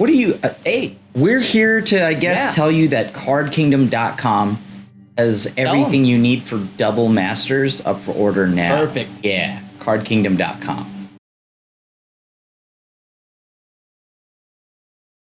What do you... hey, we're here to, I guess, tell you that CardKingdom.com has everything you need for double masters up for order now. Perfect. Yeah, CardKingdom.com.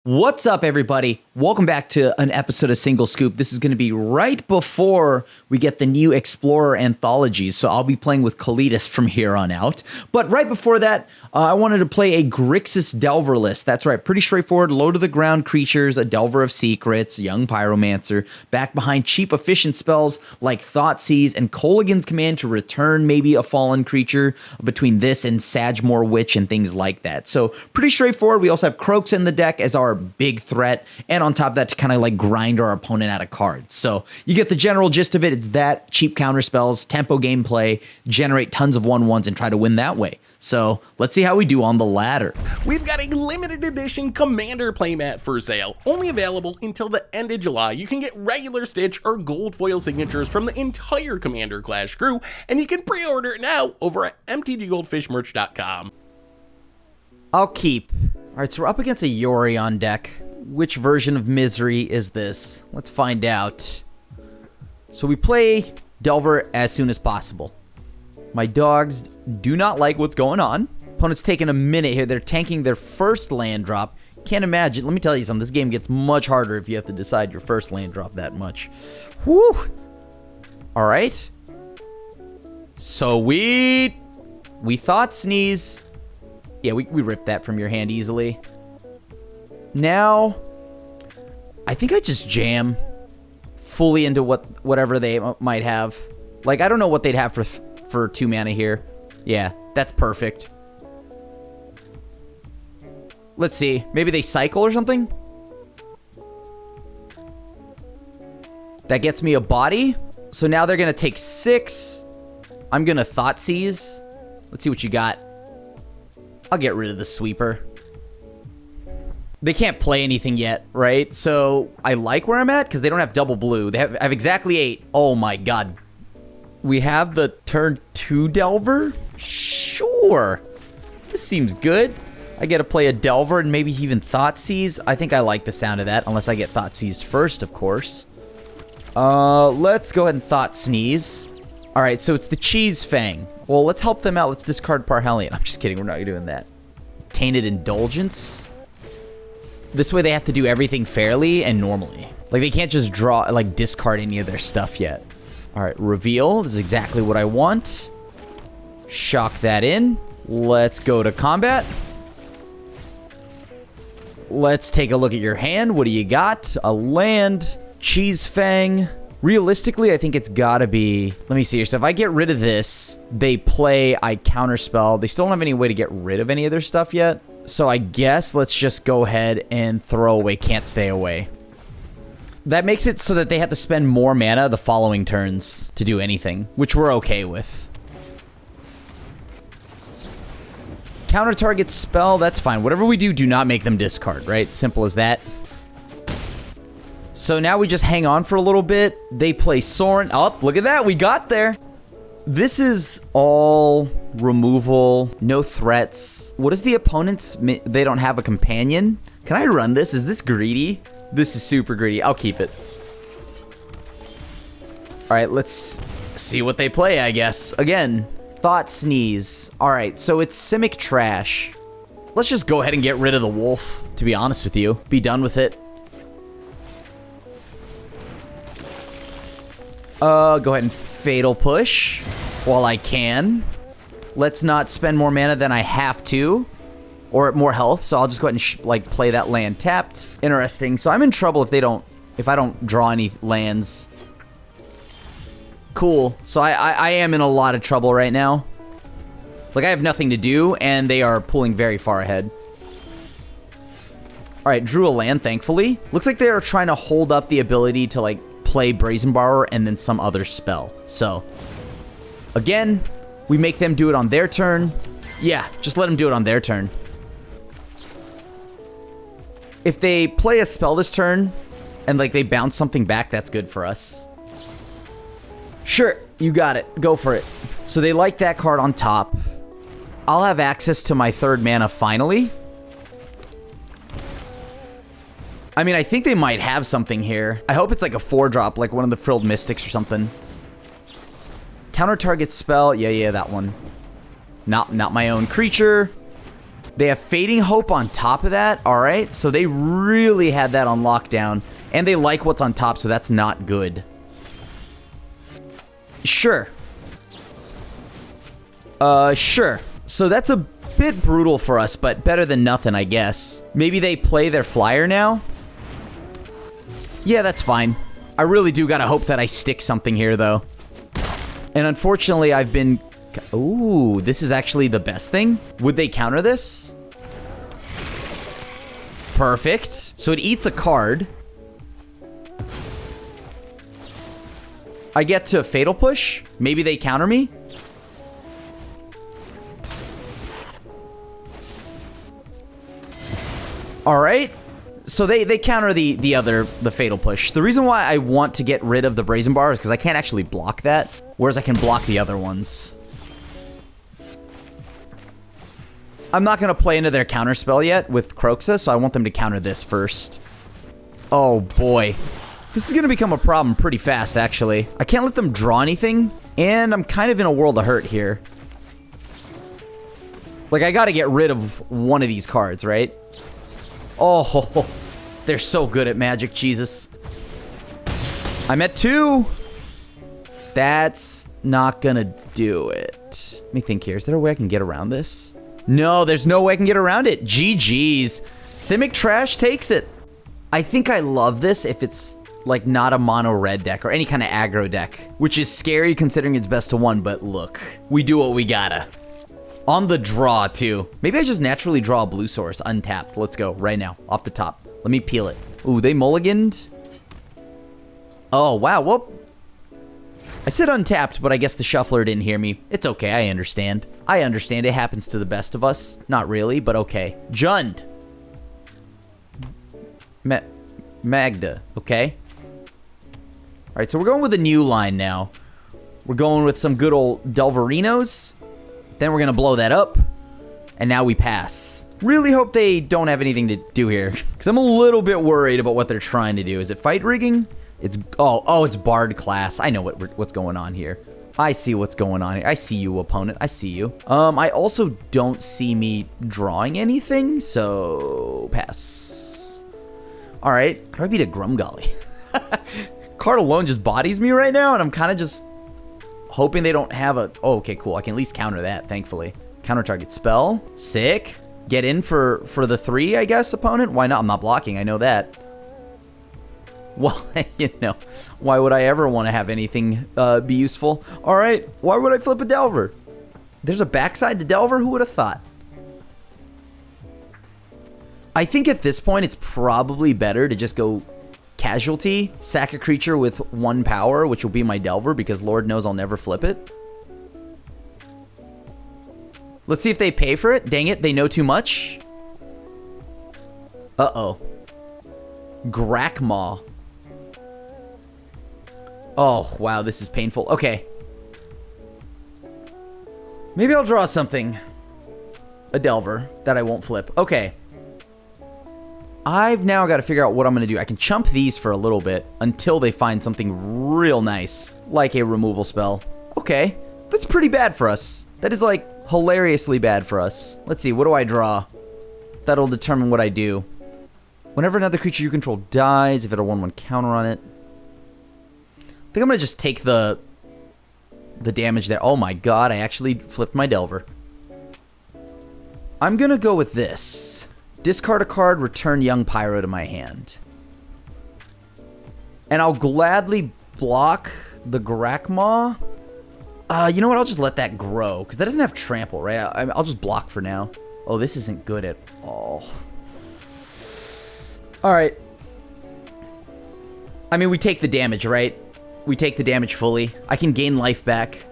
What's up, everybody? Welcome back to an episode of Single Scoop. This is going to be right before we get the new Explorer anthologies, so I'll be playing with Kalidas from here on out. But right before that, I wanted to play a Grixis Delver list. That's right, pretty straightforward, low-to-the-ground creatures, a Delver of Secrets, Young Pyromancer, back behind cheap, efficient spells like Thoughtseize and Kolaghan's Command to return maybe a fallen creature between this and Sagmore Witch and things like that. So pretty straightforward. We also have Croaks in the deck as our big threat, and on top of that to kind of like grind our opponent out of cards. So you get the general gist of it. It's that, cheap counter spells, tempo gameplay, generate tons of 1/1s and try to win that way. So let's see how we do on the ladder. We've got a limited edition Commander playmat for sale, only available until the end of July. You can get regular Stitch or gold foil signatures from the entire Commander Clash crew, and you can pre-order it now over at mtggoldfishmerch.com. I'll keep. All right, so we're up against a Yori on deck. Which version of Misery is this? Let's find out. So we play Delver as soon as possible. My dogs do not like what's going on. Opponent's taking a minute here. They're tanking their first land drop. Can't imagine. Let me tell you something. This game gets much harder if you have to decide your first land drop that much. Whew. All right. So we thought sneeze. Yeah, we ripped that from your hand easily. Now, I think I just jam fully into whatever they might have. Like, I don't know what they'd have for 2 mana here. Yeah, that's perfect. Let's see. Maybe they cycle or something? That gets me a body. So now they're going to take 6. I'm going to Thoughtseize. Let's see what you got. I'll get rid of the sweeper. They can't play anything yet, right? So I like where I'm at because they don't have double blue. They have exactly 8. Oh my god. We have the turn 2 Delver? Sure. This seems good. I get to play a Delver and maybe even Thoughtseize. I think I like the sound of that, unless I get Thoughtseized first, of course. Let's go ahead and Thoughtseize. All right, so it's the Cheese Fang. Well, let's help them out. Let's discard Parhelion. I'm just kidding. We're not doing that. Tainted Indulgence. This way they have to do everything fairly and normally. Like, they can't just draw, like, discard any of their stuff yet. All right, Reveal. This is exactly what I want. Shock that in. Let's go to combat. Let's take a look at your hand. What do you got? A land. Cheese Fang. Realistically, I think it's gotta be... Let me see here. So if I get rid of this, they play, I counterspell. They still don't have any way to get rid of any of their stuff yet. So I guess let's just go ahead and throw away Can't Stay Away. That makes it so that they have to spend more mana the following turns to do anything, which we're okay with. Counter target spell, that's fine. Whatever we do, do not make them discard, right? Simple as that. So now we just hang on for a little bit. They play Sorin. Oh, look at that. We got there. This is all removal. No threats. What is the opponent's... They don't have a companion? Can I run this? Is this greedy? This is super greedy. I'll keep it. All right, let's see what they play, I guess. Again, Thoughtseize. All right, so it's Simic trash. Let's just go ahead and get rid of the wolf, to be honest with you. Be done with it. Go ahead and Fatal Push while I can. Let's not spend more mana than I have to, or more health. So I'll just go ahead and like play that land tapped. Interesting. So I'm in trouble if I don't draw any lands. Cool. So I am in a lot of trouble right now. Like, I have nothing to do, and they are pulling very far ahead. All right, drew a land, thankfully. Looks like they are trying to hold up the ability to like play Brazen Borrower and then some other spell. So, again, we make them do it on their turn. Yeah, just let them do it on their turn. If they play a spell this turn and like they bounce something back, that's good for us. Sure, you got it. Go for it. So they like that card on top. I'll have access to my 3rd mana finally. I mean, I think they might have something here. I hope it's like a 4-drop, like one of the Frilled Mystics or something. Counter target spell. Yeah, that one. Not my own creature. They have Fading Hope on top of that. All right, so they really had that on lockdown. And they like what's on top, so that's not good. Sure. Sure. So that's a bit brutal for us, but better than nothing, I guess. Maybe they play their flyer now? Yeah, that's fine. I really do gotta hope that I stick something here, though. And unfortunately, I've been... Ooh, this is actually the best thing. Would they counter this? Perfect. So it eats a card. I get to Fatal Push. Maybe they counter me. All right. So they counter the Fatal Push. The reason why I want to get rid of the Brazen Bar is because I can't actually block that, whereas I can block the other ones. I'm not going to play into their counter spell yet with Croxa, so I want them to counter this first. Oh, boy. This is going to become a problem pretty fast, actually. I can't let them draw anything, and I'm kind of in a world of hurt here. Like, I got to get rid of one of these cards, right? Oh, they're so good at Magic, Jesus. I'm at 2. That's not going to do it. Let me think here. Is there a way I can get around this? No, there's no way I can get around it. GG's. Simic Trash takes it. I think I love this if it's like not a mono red deck or any kind of aggro deck, which is scary considering it's best to 1, but look, we do what we gotta. On the draw too. Maybe I just naturally draw a blue source untapped. Let's go right now off the top. Let me peel it. Ooh, they mulliganed. Oh, wow. Well, I said untapped, but I guess the shuffler didn't hear me. It's okay. I understand. I understand. It happens to the best of us. Not really, but okay. Jund. Magda. Okay. All right, so we're going with a new line now. We're going with some good old Delverinos. Then we're going to blow that up. And now we pass. Really hope they don't have anything to do here. Because I'm a little bit worried about what they're trying to do. Is it fight rigging? It's... Oh, it's Bard class. I know what's going on here. I see what's going on here. I see you, opponent. I see you. I also don't see me drawing anything. So, pass. All right. How do I beat a Grumgully? Card alone just bodies me right now. And I'm kind of just... hoping they don't have a... Oh, okay, cool. I can at least counter that, thankfully. Counter target spell. Sick. Get in for the 3, I guess, opponent. Why not? I'm not blocking. I know that. Well, you know, why would I ever want to have anything be useful? All right. Why would I flip a Delver? There's a backside to Delver? Who would have thought? I think at this point, it's probably better to just go... Casualty, sack a creature with 1 power, which will be my Delver, because Lord knows I'll never flip it. Let's see if they pay for it. Dang it, they know too much. Uh-oh. Grakmaw. Oh, wow, this is painful. Okay. Maybe I'll draw something. A Delver that I won't flip. Okay. I've now got to figure out what I'm going to do. I can chump these for a little bit until they find something real nice, like a removal spell. Okay, that's pretty bad for us. That is, like, hilariously bad for us. Let's see, what do I draw? That'll determine what I do. Whenever another creature you control dies, if it a 1/1 counter on it. I think I'm going to just take the damage there. Oh my god, I actually flipped my Delver. I'm going to go with this. Discard a card, return Young Pyro to my hand. And I'll gladly block the Grakmaw. You know what? I'll just let that grow. Because that doesn't have trample, right? I'll just block for now. Oh, this isn't good at all. Alright. I mean, we take the damage, right? We take the damage fully. I can gain life back.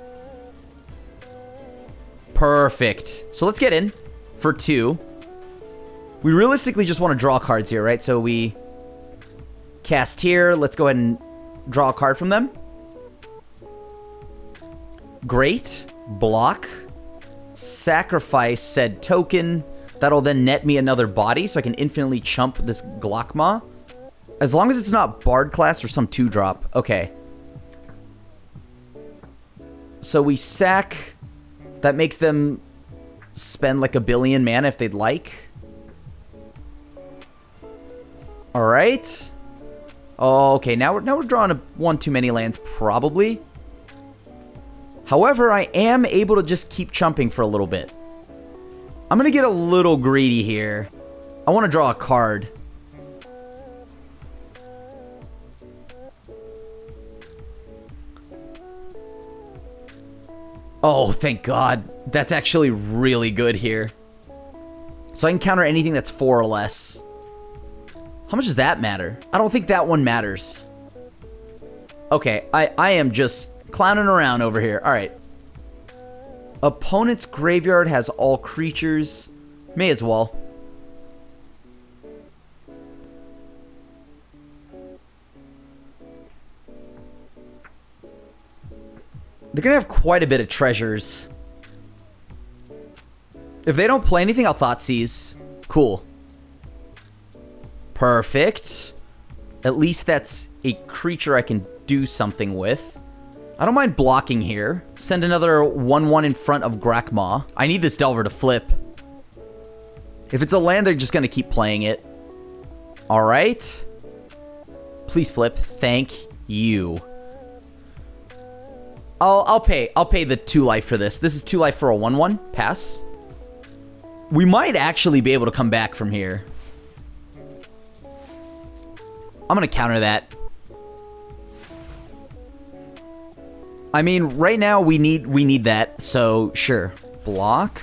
Perfect. So let's get in for 2. We realistically just want to draw cards here, right? So we cast here. Let's go ahead and draw a card from them. Great. Block. Sacrifice said token. That'll then net me another body, so I can infinitely chump this Grakmaw. As long as it's not Bard class or some 2-drop. Okay. So we sack. That makes them spend like 1 billion mana if they'd like. Alright. Oh, okay, now we're drawing one too many lands, probably. However, I am able to just keep chumping for a little bit. I'm going to get a little greedy here. I want to draw a card. Oh, thank God. That's actually really good here. So I can counter anything that's 4 or less. How much does that matter? I don't think that one matters. Okay, I am just clowning around over here. All right. Opponent's graveyard has all creatures. May as well. They're going to have quite a bit of treasures. If they don't play anything, I'll Thoughtseize. Cool. Perfect. At least that's a creature I can do something with. I don't mind blocking here. Send another 1/1 in front of Grakmaw. I need this Delver to flip. If it's a land, they're just going to keep playing it. All right. Please flip. Thank you. I'll pay the 2 life for this. This is 2 life for a 1/1. Pass. We might actually be able to come back from here. I'm going to counter that. I mean, right now we need that, so sure. Block.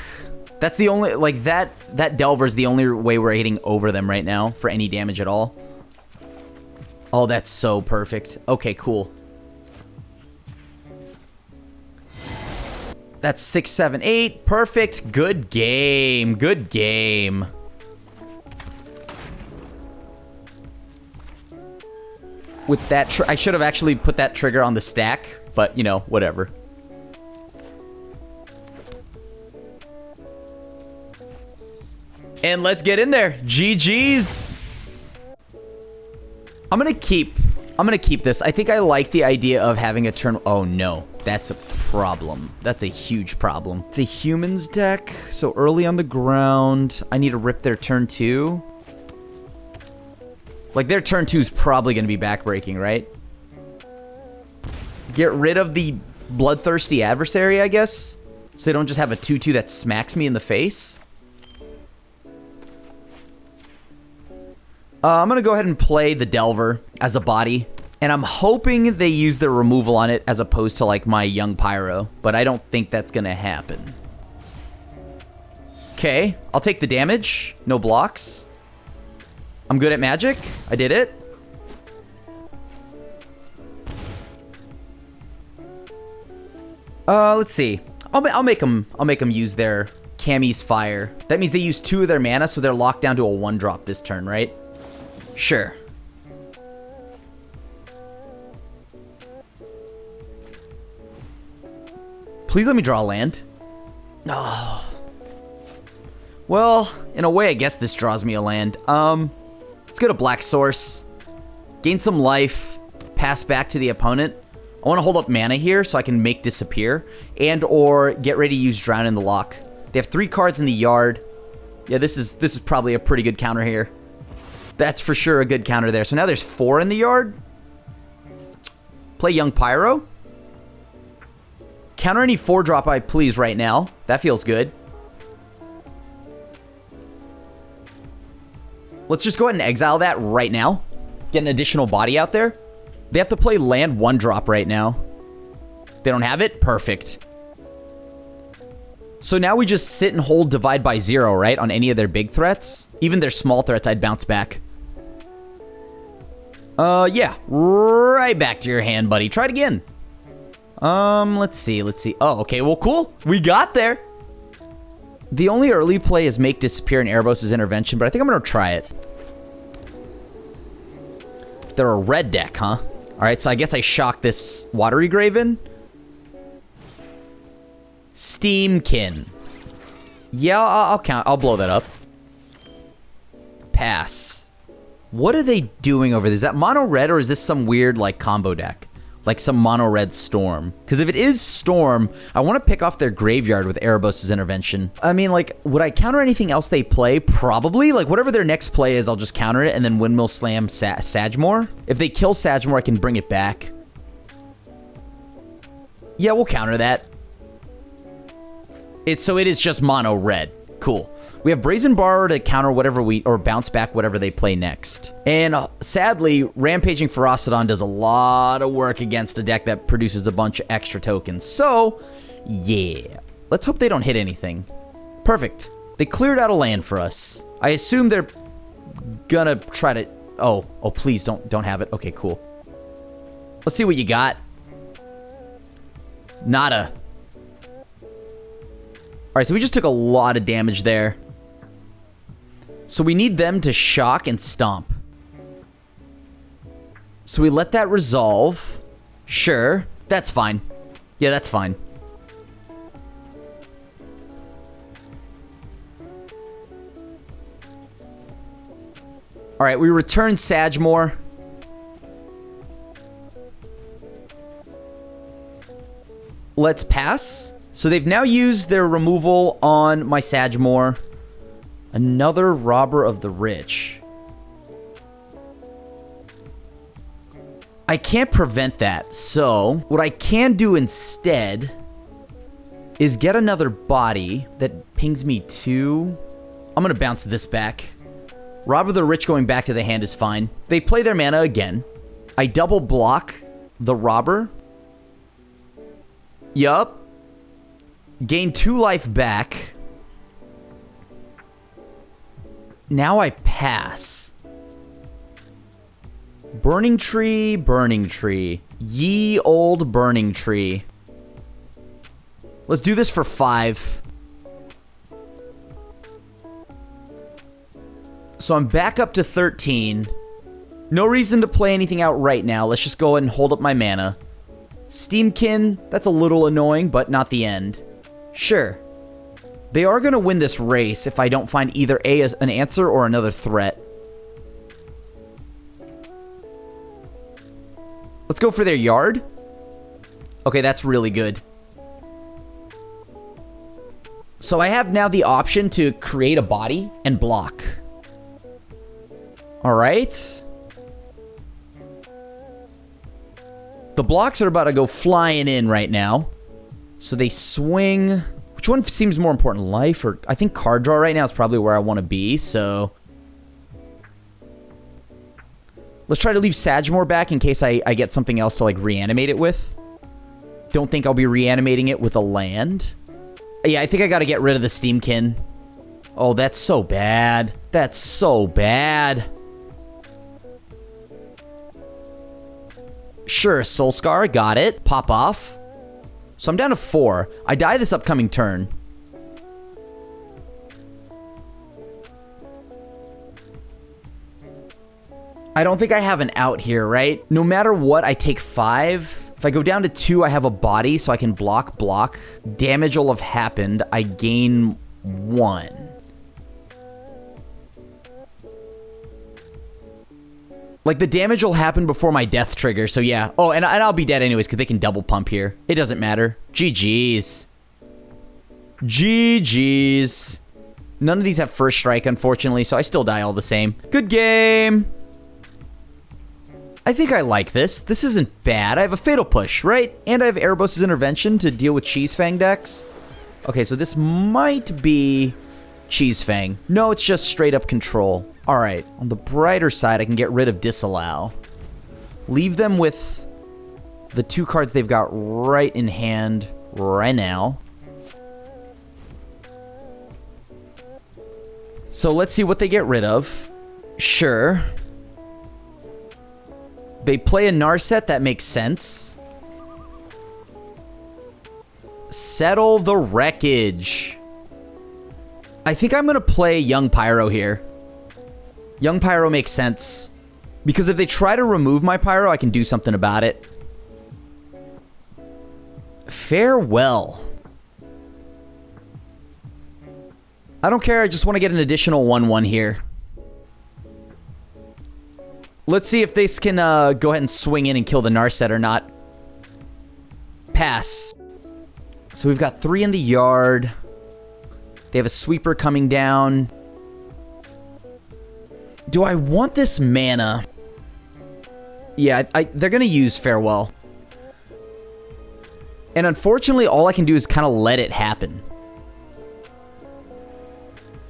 That's the only, like, that Delver's the only way we're hitting over them right now for any damage at all. Oh, that's so perfect. Okay, cool. That's 6, 7, 8. Perfect. Good game. Good game. With that, I should have actually put that trigger on the stack, but, you know, whatever. And let's get in there. GG's. I'm gonna keep this. I think I like the idea of having a turn. Oh no, that's a problem. That's a huge problem. It's a humans deck, so early on the ground, I need to rip their turn 2. Like, their turn 2 is probably going to be backbreaking, right? Get rid of the bloodthirsty adversary, I guess, so they don't just have a 2/2 that smacks me in the face. I'm going to go ahead and play the Delver as a body. And I'm hoping they use their removal on it as opposed to, like, my Young Pyro. But I don't think that's going to happen. Okay, I'll take the damage. No blocks. I'm good at magic. I did it. Let's see. I'll make them use their Kami's Fire. That means they use 2 of their mana, so they're locked down to a 1-drop this turn, right? Sure. Please let me draw a land. Oh. Well, in a way, I guess this draws me a land. Let's go to Black Source. Gain some life. Pass back to the opponent. I want to hold up mana here so I can make disappear. And or get ready to use Drown in the Lock. They have 3 cards in the yard. Yeah, this is probably a pretty good counter here. That's for sure a good counter there. So now there's 4 in the yard. Play Young Pyro. Counter any 4-drop I please right now. That feels good. Let's just go ahead and exile that right now. Get an additional body out there. They have to play land 1-drop right now. They don't have it? Perfect. So now we just sit and hold Divide by 0, right? On any of their big threats. Even their small threats, I'd bounce back. Yeah. Right back to your hand, buddy. Try it again. Let's see. Oh, okay. Well, cool. We got there. The only early play is make disappear in Erebos' intervention, but I think I'm going to try it. They're a red deck, huh? All right, so I guess I shock this Watery Graven. Steamkin. Yeah, I'll count. I'll blow that up. Pass. What are they doing over there? Is that mono red or is this some weird like combo deck? Like some mono red Storm? Because if it is Storm, I want to pick off their graveyard with Erebos' Intervention. I mean, like, would I counter anything else they play? Probably. Like, whatever their next play is, I'll just counter it and then Windmill Slam Sagmore. If they kill Sagmore, I can bring it back. Yeah, we'll counter that. So it is just mono red. Cool. We have Brazen Borrower to counter whatever or bounce back whatever they play next. And sadly, Rampaging Ferocidon does a lot of work against a deck that produces a bunch of extra tokens. So, yeah. Let's hope they don't hit anything. Perfect. They cleared out a land for us. I assume they're gonna try to... Oh, please don't have it. Okay, cool. Let's see what you got. Nada. Alright, so we just took a lot of damage there. So we need them to shock and stomp. So we let that resolve. Sure. That's fine. Yeah, that's fine. Alright, we return Sagmore. Let's pass. So they've now used their removal on my Sagmore. Another Robber of the Rich. I can't prevent that. So what I can do instead is get another body that pings me 2. I'm going to bounce this back. Robber of the Rich going back to the hand is fine. They play their mana again. I double block the Robber. Yup. Gain 2 life back. Now I pass. Burning Tree, Burning Tree. Ye old Burning Tree. Let's do this for 5. So I'm back up to 13. No reason to play anything out right now. Let's just go ahead and hold up my mana. Steamkin, that's a little annoying, but not the end. Sure. They are going to win this race if I don't find either A as an answer or another threat. Let's go for their yard. Okay, that's really good. So I have now the option to create a body and block. All right. The blocks are about to go flying in right now. So they swing... Which one seems more important? Life or... I think card draw right now is probably where I want to be, so... Let's try to leave Sagmore back in case I get something else to, like, reanimate it with. Don't think I'll be reanimating it with a land. Yeah, I think I gotta get rid of the Steamkin. Oh, that's so bad. That's so bad. Sure, Soulscar, got it. Pop off. So I'm down to 4. I die this upcoming turn. I don't think I have an out here, right? No matter what, I take 5. If I go down to 2, I have a body, so I can block. Damage will have happened. I gain 1. Like, the damage will happen before my death trigger, so yeah. Oh, and I'll be dead anyways, because they can double pump here. It doesn't matter. GG's. GG's. None of these have first strike, unfortunately, so I still die all the same. Good game. I think I like this. This isn't bad. I have a Fatal Push, right? And I have Erebos' Intervention to deal with Cheese Fang decks. Okay, so this might be Cheese Fang. No, it's just straight up control. All right, on the brighter side, I can get rid of Disallow. Leave them with the 2 cards they've got right in hand right now. So let's see what they get rid of. Sure. They play a Narset, that makes sense. Settle the Wreckage. I think I'm going to play Young Pyro here. Young Pyro makes sense. Because if they try to remove my Pyro, I can do something about it. Farewell. I don't care, I just want to get an additional 1/1 here. Let's see if this can go ahead and swing in and kill the Narset or not. Pass. So we've got 3 in the yard. They have a sweeper coming down. Do I want this mana? Yeah, they're going to use Farewell. And unfortunately, all I can do is kind of let it happen.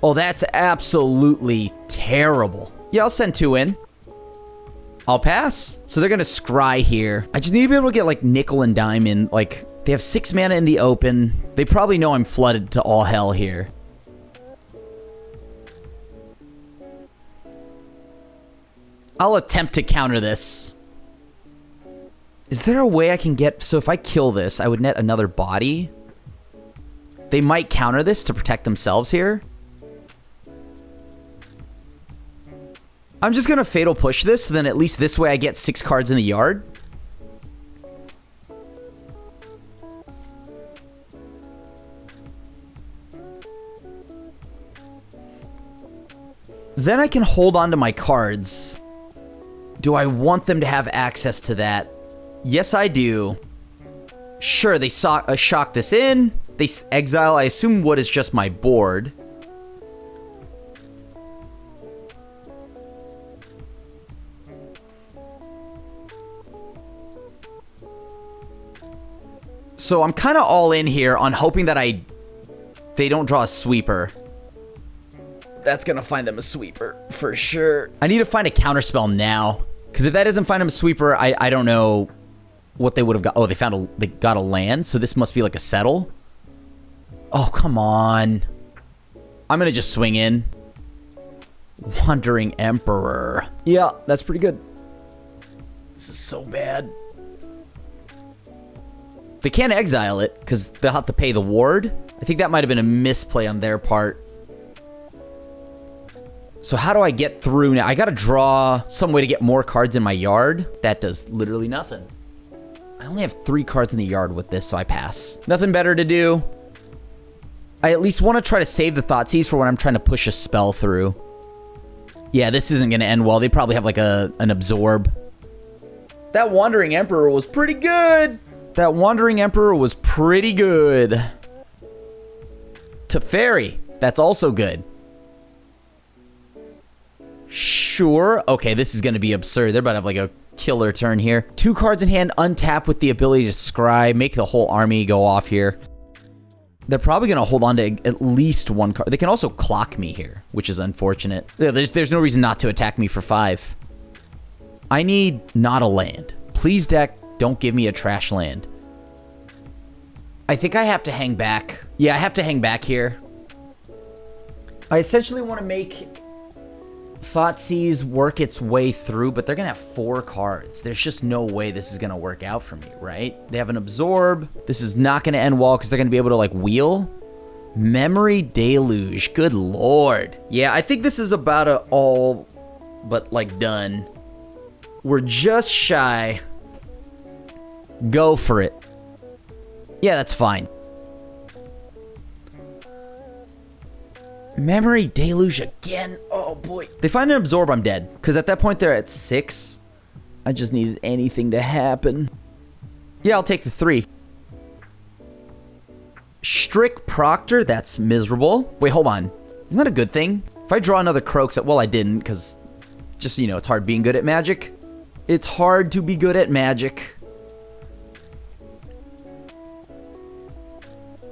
Oh, that's absolutely terrible. Yeah, I'll send 2 in. I'll pass. So they're going to scry here. I just need to be able to get, like, nickel and dime in. Like, they have 6 mana in the open. They probably know I'm flooded to all hell here. I'll attempt to counter this. Is there a way I can get... So if I kill this, I would net another body. They might counter this to protect themselves here. I'm just going to Fatal Push this, so then at least this way I get 6 cards in the yard. Then I can hold on to my cards. Do I want them to have access to that? Yes, I do. Sure, they shock this in. They exile, I assume, what is just my board. So I'm kind of all in here on hoping that they don't draw a sweeper. That's going to find them a sweeper for sure. I need to find a counterspell now. Because if that doesn't find them a sweeper, I don't know what they would have got. Oh, they got a land. So this must be like a settle. Oh, come on. I'm going to just swing in. Wandering Emperor. Yeah, that's pretty good. This is so bad. They can't exile it because they'll have to pay the ward. I think that might have been a misplay on their part. So how do I get through now? I got to draw some way to get more cards in my yard. That does literally nothing. I only have 3 cards in the yard with this, so I pass. Nothing better to do. I at least want to try to save the Thoughtseize for when I'm trying to push a spell through. Yeah, this isn't going to end well. They probably have like an absorb. That Wandering Emperor was pretty good. That Wandering Emperor was pretty good. Teferi, that's also good. Sure. Okay, this is going to be absurd. They're about to have like a killer turn here. 2 cards in hand, untap with the ability to scry, make the whole army go off here. They're probably going to hold on to at least 1 card. They can also clock me here, which is unfortunate. Yeah, there's no reason not to attack me for 5. I need not a land. Please, deck, don't give me a trash land. I think I have to hang back. Yeah, I have to hang back here. I essentially want to make Thoughtseize work its way through, but they're going to have 4 cards. There's just no way this is going to work out for me, right? They have an absorb. This is not going to end well because they're going to be able to, like, wheel. Memory Deluge. Good lord. Yeah, I think this is about all but, like, done. We're just shy. Go for it. Yeah, that's fine. Memory Deluge again. Oh, boy. They find an absorb, I'm dead. Because at that point, they're at 6. I just needed anything to happen. Yeah, I'll take the 3. Strict Proctor. That's miserable. Wait, hold on. Isn't that a good thing? If I draw another Croaks... Well, I didn't, because just, you know, it's hard being good at Magic. It's hard to be good at Magic.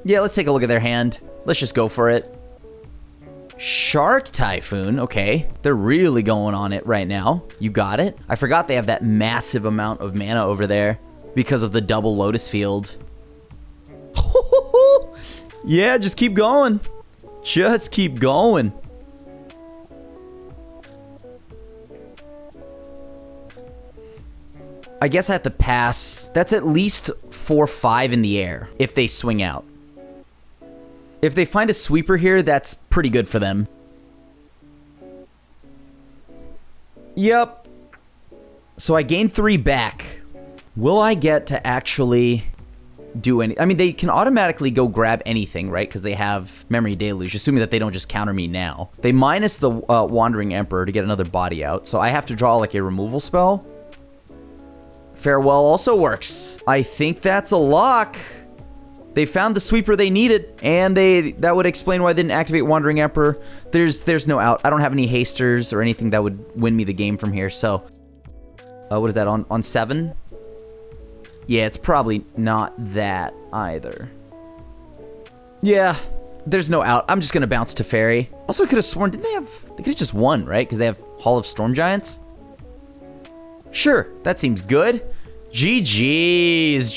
Yeah, let's take a look at their hand. Let's just go for it. Shark Typhoon. Okay. They're really going on it right now. You got it. I forgot they have that massive amount of mana over there because of the double Lotus Field. Yeah, just keep going. Just keep going. I guess I have to pass. That's at least 4-5 in the air if they swing out. If they find a sweeper here, that's pretty good for them. Yep. So I gained 3 back. Will I get to actually do any. I mean, they can automatically go grab anything, right? Because they have Memory Deluge, assuming that they don't just counter me now. They minus the Wandering Emperor to get another body out, so I have to draw like a removal spell. Farewell also works. I think that's a lock. They found the sweeper they needed, and that would explain why they didn't activate Wandering Emperor. There's no out. I don't have any hasters or anything that would win me the game from here, so... what is that, on 7? Yeah, it's probably not that either. Yeah, there's no out. I'm just gonna bounce to Fairy. Also, I could have sworn, they could have just won, right? Because they have Hall of Storm Giants. Sure, that seems good. GG's.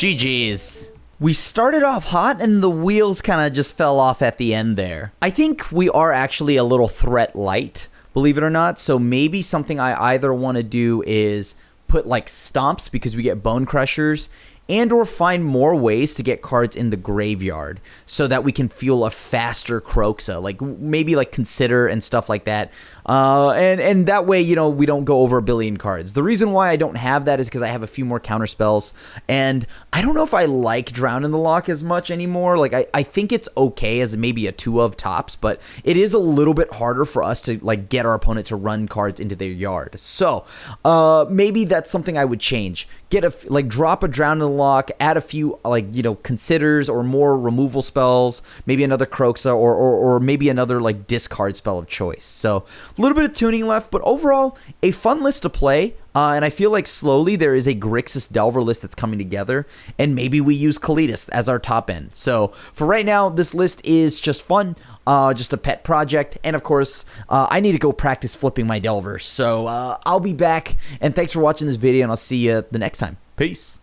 We started off hot and the wheels kind of just fell off at the end there. I think we are actually a little threat light, believe it or not. So maybe something I either want to do is put like stomps because we get bone crushers, and or find more ways to get cards in the graveyard so that we can fuel a faster Croxa, like maybe like Consider and stuff like that. And that way, you know, we don't go over 1 billion cards. The reason why I don't have that is because I have a few more counter spells, and I don't know if I like Drown in the Lock as much anymore. Like I think it's okay as maybe a 2 of tops, but it is a little bit harder for us to like get our opponent to run cards into their yard. So maybe that's something I would change. Drop a Drown in the Lock, add a few like, you know, Considers or more removal spells, maybe another Croxa or maybe another like discard spell of choice. So a little bit of tuning left, but overall a fun list to play. And I feel like slowly there is a Grixis Delver list that's coming together, and maybe we use Kalitas as our top end. So for right now, this list is just fun, just a pet project, and of course, I need to go practice flipping my Delvers. So I'll be back, and thanks for watching this video, and I'll see you the next time. Peace.